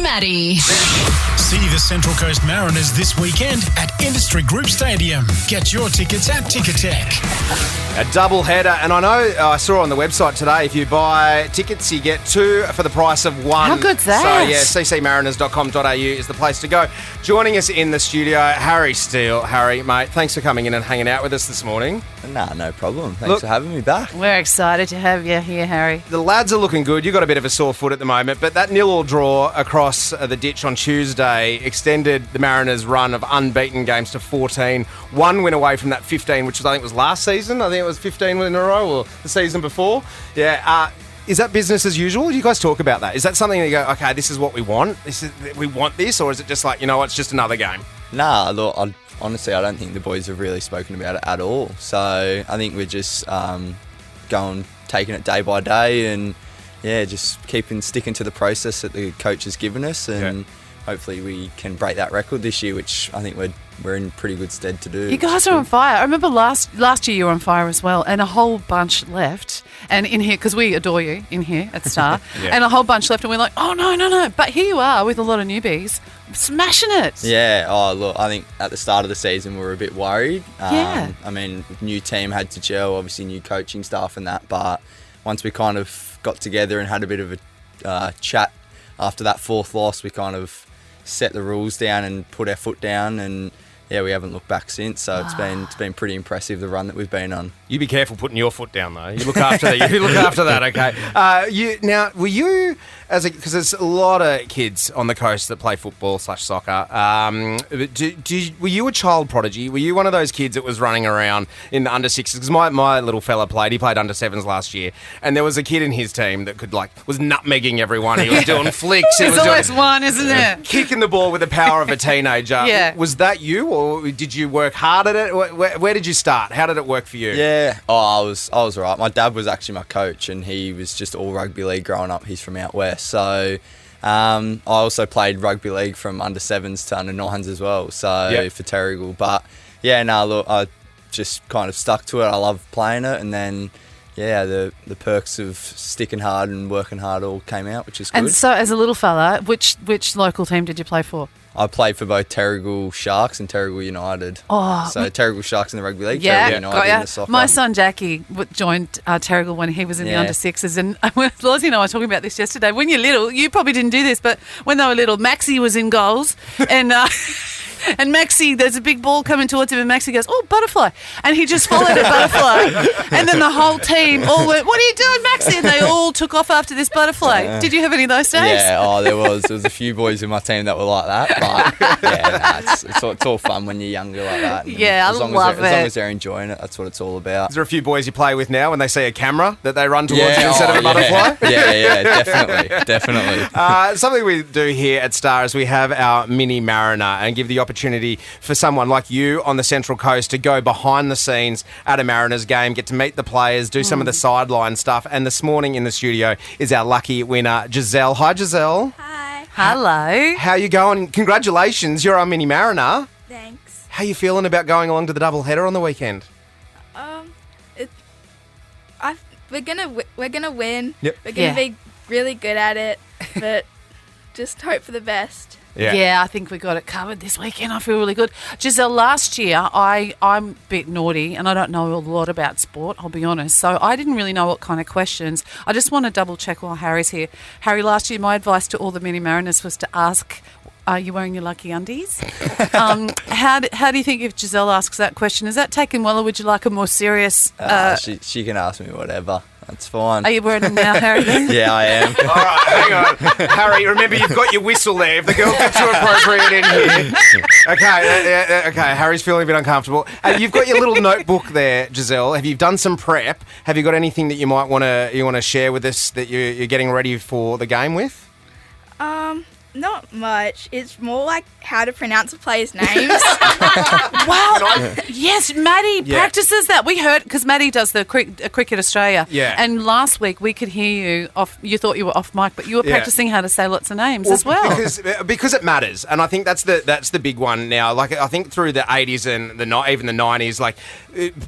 Maddie. See the Central Coast Mariners this weekend at Industry Group Stadium. Get your tickets at Ticketek. A double header, and I know I saw on the website today, if you buy tickets, you get 2 for the price of 1. How good's that? So, yeah, ccmariners.com.au is the place to go. Joining us in the studio, Harry Steele. Harry, mate, thanks for coming in and hanging out with us this morning. Nah, no problem. Thanks for having me back. We're excited to have you here, Harry. The lads are looking good. You've got a bit of a sore foot at the moment, but that 0-0 draw across the ditch on Tuesday extended the Mariners' run of unbeaten games to 14. 1 win away from that 15, which I think was last season. I think it was 15 in a row, or the season before. Yeah. Is that business as usual? Do you guys talk about that? Is that something that you go, okay, this is what we want? We want this? Or is it just like, it's just another game? Nah, look, honestly, I don't think the boys have really spoken about it at all. So I think we're just taking it day by day and, just sticking to the process that the coach has given us, and hopefully we can break that record this year, which I think we're in pretty good stead to do. You guys are on fire. I remember last year you were on fire as well, and a whole bunch left. And in here, because we adore you in here at Star, and a whole bunch left, and we're like, oh, no. But here you are with a lot of newbies, smashing it. Yeah, look, I think at the start of the season we were a bit worried. I mean, new team had to gel, obviously new coaching staff and that, but once we kind of got together and had a bit of a chat after that 4th loss, we kind of set the rules down and put our foot down, and we haven't looked back since. So it's been pretty impressive, the run that we've been on. You be careful putting your foot down, though. You look after that. You look after that, okay? Now, were you, because there's a lot of kids on the coast that play football/soccer. Were you a child prodigy? Were you one of those kids that was running around in the under 6s? Because my little fella played. He played under 7s last year, and there was a kid in his team that was nutmegging everyone. He was doing flicks. There's always one, isn't there? Kicking the ball with the power of a teenager. Yeah. Was that you, or did you work hard at it? Where did you start? How did it work for you? Yeah, I was all right. My dad was actually my coach, and he was just all rugby league growing up. He's from out west, so I also played rugby league from under 7s to under 9s as well. So for Terrigal, but look, I just kind of stuck to it. I love playing it, and then the perks of sticking hard and working hard all came out, which is good. And so, as a little fella, which local team did you play for? I played for both Terrigal Sharks and Terrigal United. Oh, so Terrigal Sharks in the rugby league, Terrigal United in the soccer. My son Jackie joined Terrigal when he was in the under 6s, and Lozzie and I were talking about this yesterday. When you're little, you probably didn't do this, but when they were little, Maxie was in goals, and and Maxie, there's a big ball coming towards him, and Maxie goes, oh, butterfly, and he just followed a butterfly, and then the whole team all went, what are you doing, Maxie? And they all took off after this butterfly. Did you have any of those days? Yeah, there was a few boys in my team that were like that, but it's all fun when you're younger like that. And I love it. As long as they're enjoying it, that's what it's all about. Is there a few boys you play with now when they see a camera that they run towards you instead of a butterfly? Definitely. Something we do here at Star is we have our mini Mariner and give the opportunity for someone like you on the Central Coast to go behind the scenes at a Mariners game, get to meet the players, do some of the sideline stuff. And this morning in the studio is our lucky winner, Giselle. Hi, Giselle. Hi. Hello. How you going? Congratulations, you're our mini Mariner. Thanks. How you feeling about going along to the double header on the weekend? We're gonna win. Yep. We're gonna be really good at it, but just hope for the best. Yeah, I think we got it covered this weekend. I feel really good. Giselle, last year I'm a bit naughty and I don't know a lot about sport, I'll be honest. So I didn't really know what kind of questions. I just want to double check while Harry's here. Harry, last year my advice to all the mini Mariners was to ask, are you wearing your lucky undies? How do you think if Giselle asks that question, is that taken well, or would you like a more serious... She can ask me whatever. That's fine. Are you wearing them now, Harry? Yeah, I am. All right, hang on. Harry, remember you've got your whistle there if the girl gets too appropriate in here. Okay, Harry's feeling a bit uncomfortable. You've got your little notebook there, Giselle. Have you done some prep? Have you got anything that you might want to share with us that you're getting ready for the game with? Not much. It's more like how to pronounce the players' names. Wow. Yes, Maddie practices that. We heard, because Maddie does the Cricket Australia. Yeah. And last week we could hear you off. You thought you were off mic, but you were practicing how to say lots of names as well. Because it matters, and I think that's the big one now. Like I think through the 80s and even the 90s, like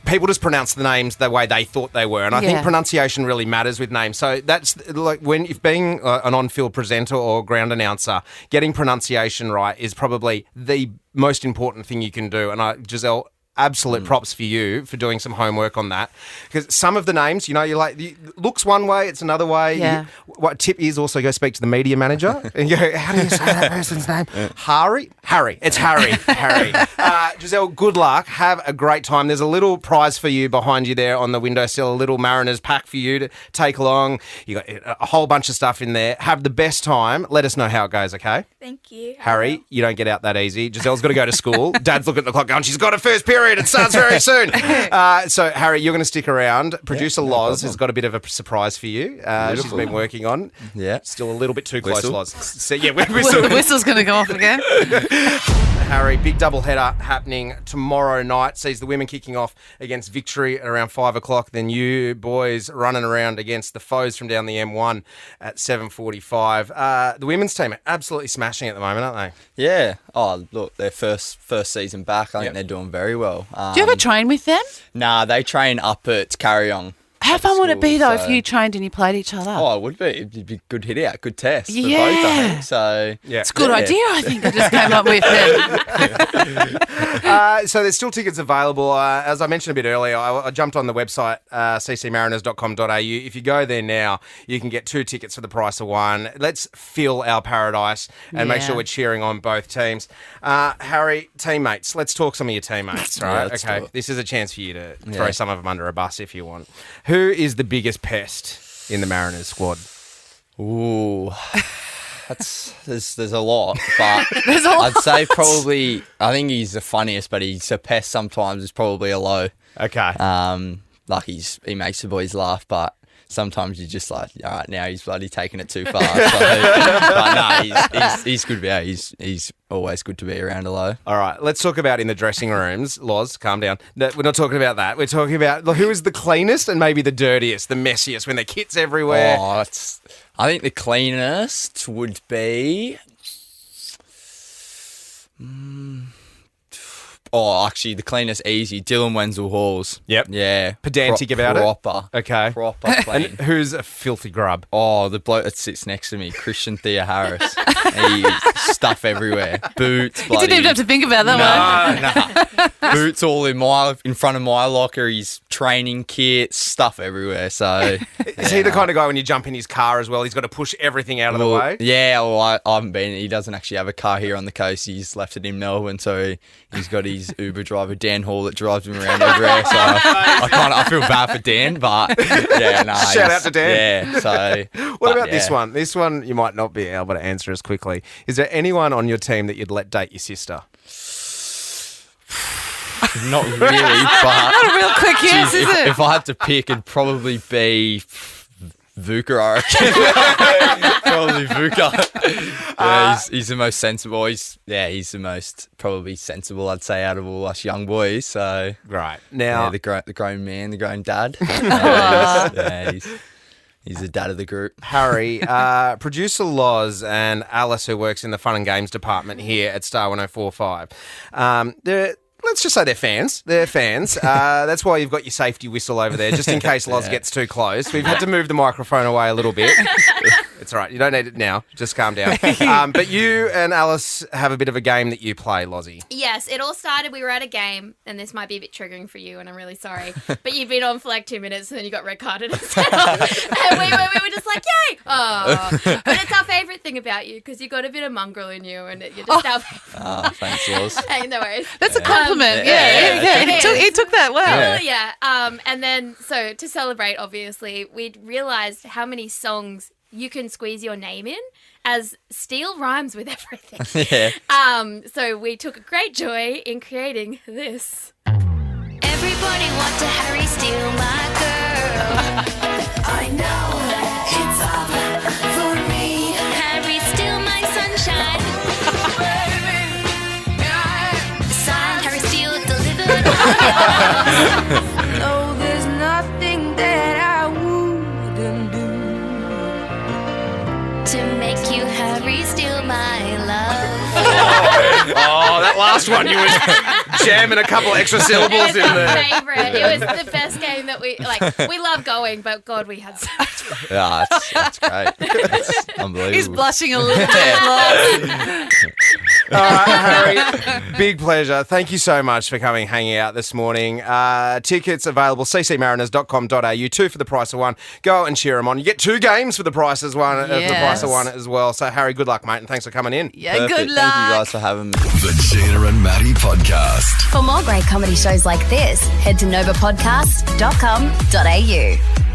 people just pronounce the names the way they thought they were, and I think pronunciation really matters with names. So that's like if being an on-field presenter or ground announcer, announcer. Getting pronunciation right is probably the most important thing you can do. And Giselle, absolute props for you for doing some homework on that, because some of the names, you're like, looks one way, it's another way. Yeah. What tip is also go speak to the media manager and go, how do you say that person's name? Harry. It's Harry. Giselle, good luck. Have a great time. There's a little prize for you behind you there on the windowsill, a little Mariners pack for you to take along. You got a whole bunch of stuff in there. Have the best time. Let us know how it goes, okay? Thank you. Harry, you don't get out that easy. Giselle's got to go to school. Dad's looking at the clock going, she's got a first period. It starts very soon. So, Harry, you're going to stick around. Producer Loz has got a bit of a surprise for you. She's been working on. Yeah. Still a little bit too close, Whistle. Loz. So, yeah, The whistle's going to go off again. Harry, big doubleheader happening tomorrow night. Sees the women kicking off against Victory at around 5 o'clock. Then you boys running around against the foes from down the M1 at 7:45. The women's team are absolutely smashing at the moment, aren't they? Yeah. Oh, look, their first season back. I think they're doing very well. Do you ever train with them? Nah, they train up at Carryong. How fun would it be, though, so- if you trained and you played each other? Oh, it would be. It'd be a good hit out, good test for both, Yeah. I think. So, Yeah. It's a good idea, I think, I just came up with it. So there's still tickets available. As I mentioned a bit earlier, I jumped on the website, ccmariners.com.au. If you go there now, you can get 2 tickets for the price of 1. Let's fill our paradise and make Yeah. sure we're cheering on both teams. Harry, teammates. Let's talk some of your teammates, right? let's do Okay. it. This is a chance for you to throw some of them under a bus if you want. Who is the biggest pest in the Mariners squad? ooh, there's a lot, but There's a lot. I'd say probably, I think he's the funniest, but he's a pest sometimes. Is probably a low. Okay. Like he makes the boys laugh, but sometimes you're just like, all right, now he's bloody taking it too far. So, but no, he's good. Yeah, he's always good to be around a low. All right, let's talk about in the dressing rooms. Loz, calm down. No, we're not talking about that. We're talking about who is the cleanest and maybe the dirtiest, the messiest, when the kit's everywhere. Oh, I think the cleanest would be. Oh, actually, the cleanest easy. Dylan Wenzel Halls. Yep. Yeah. Pedantic about it? Proper. Okay. Proper clean. And who's a filthy grub? Oh, the bloke that sits next to me, Christian Thea Harris. He stuff everywhere. Boots. You didn't even have to think about that one. Nah. Boots all in front of my locker. He's training kits, stuff everywhere. So Is he the kind of guy when you jump in his car as well, he's got to push everything out of the way? Yeah, well, I haven't been. He doesn't actually have a car here on the coast. He's left it in Melbourne, so he's got his Uber driver Dan Hall that drives him around everywhere. So I feel bad for Dan, but yeah, no. Shout out to Dan. Yeah. So What about this one? This one you might not be able to answer as quickly. Is there anyone on your team that you'd let date your sister? Not really, but Not a real quick yes, is it? if I had to pick, it'd probably be Vuka, I reckon. Probably Vuka. Yeah, he's the most sensible. He's the most probably sensible, I'd say, out of all us young boys. So Right. Now, yeah, the grown man, the grown dad. He's the dad of the group. Harry, producer Loz and Alice, who works in the fun and games department here at Star 104.5, let's just say they're fans. They're fans. That's why you've got your safety whistle over there, just in case Loz gets too close. We've had to move the microphone away a little bit. It's all right. You don't need it now. Just calm down. But you and Alice have a bit of a game that you play, Lozzie. Yes, it all started, we were at a game, and this might be a bit triggering for you, and I'm really sorry, but you'd been on for like 2 minutes, and then you got red carded and stuff. And we were just like, yay! Oh. But it's our favourite thing about you, because you got a bit of mongrel in you, and you're just our favourite. Thanks, Loz. Hey, no worries. That's a compliment. yeah, He took that well. Yeah. And then, so to celebrate, obviously, we'd realised how many songs you can squeeze your name in, as Steel rhymes with everything. Yeah. So we took a great joy in creating this. Everybody want to Harry steal my girl. I know it's up for me. Harry steal my sunshine. Signed Harry steal delivered. No, there's nothing that I wouldn't do to make you Harry steal my love. Oh, that last one you were jamming a couple extra syllables It in was our there. favourite. It was the best game that we love going, but God, we had so much fun. Yeah, that's great. That's unbelievable. He's blushing a little bit. All right, Harry, big pleasure. Thank you so much for coming, hanging out this morning. Tickets available, ccmariners.com.au, 2 for the price of 1. Go out and cheer them on. You get 2 games for the price of 1, for the price of 1 as well. So, Harry, good luck, mate, and thanks for coming in. Yeah, Perfect. good luck. Thank you guys for having me. The Gina and Maddie Podcast. For more great comedy shows like this, head to novapodcast.com.au.